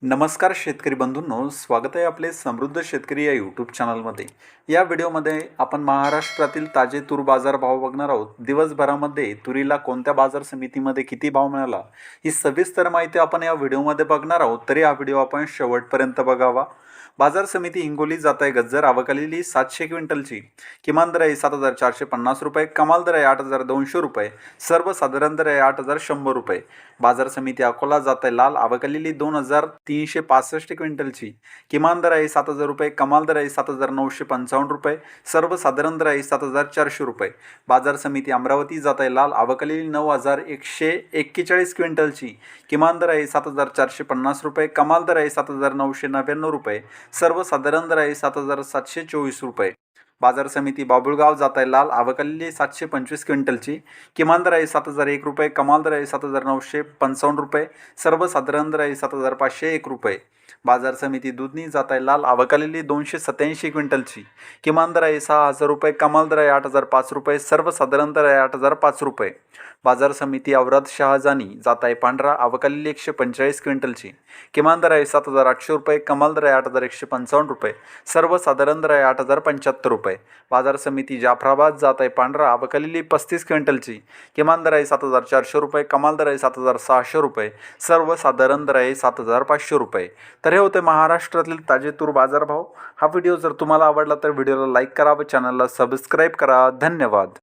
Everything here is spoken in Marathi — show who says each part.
Speaker 1: नमस्कार शेतकरी बंधूंनो, स्वागत आहे आपले समृद्ध शेतकरी या यूट्यूब चॅनलमध्ये. या व्हिडिओमध्ये आपण महाराष्ट्रातील ताजे तूर बाजार भाव बघणार आहोत. दिवसभरामध्ये तुरीला कोणत्या बाजार समितीमध्ये किती भाव मिळाला ही सविस्तर माहिती आपण या व्हिडिओमध्ये बघणार आहोत. तरी हा व्हिडिओ आपण शेवटपर्यंत बघावा. बाजार समिती हिंगोली जात आहे. गज्जर आवकालेली 700 क्विंटलची. किमान दर आहे 7,450 रुपये, कमाल दर आहे 8,200 रुपये, सर्वसाधारण दर आहे 8,100 रुपये. बाजार समिती अकोला जात आहे. लाल आवकालेली 2,365 क्विंटलची. किमान दर आहे 7,000 रुपये, कमाल दर आहे 7,955 रुपये, सर्वसाधारण दर आहे 7,400 रुपये. बाजार समिती अमरावती जात आहे. लाल आवकालेली 9,141 क्विंटलची. किमान दर आहे 7,450 रुपये, कमाल दर आहे 7,999 रुपये, सर्वसाधारण दर आहे 7,724 रुपये. बाजार समिती बाबुळगाव जात आहे. लाल आवकालेली 725 क्विंटलची. किमान दर आहे 7,001 रुपये, कमाल दर आहे 7,955 रुपये, सर्वसाधारण दर आहे 7,501 रुपये. बाजार समिती दुधनी जात आहे. लाल आवकालेली 287 क्विंटलची. किमान दर आहे 6,000 रुपये, कमाल दर आहे 8,005 रुपये, सर्वसाधारण दर आहे 8,005 रुपये. बाजार समिती औराद शहाजानी जात आहे. पांढरा आवकालेली 145 क्विंटलची. किमान दर आहे 7,800 रुपये, कमाल दर आहे 8,155 रुपये, सर्वसाधारण दर आहे 8,075 रुपये. बाजार समिती जाफराबाद जात आहे. पांढरा आवकालेली 35 क्विंटलची. किमान दर आहे 7,400 रुपये, कमाल दर आहे 7,600 रुपये, सर्वसाधारण दर आहे 7,500 रुपये. तर हे होते महाराष्ट्रातील ताजे तूर बाजारभाव. हा व्हिडिओ जर तुम्हाला आवडला तर व्हिडिओला लाईक करा व चॅनलला सबस्क्राईब करा. धन्यवाद.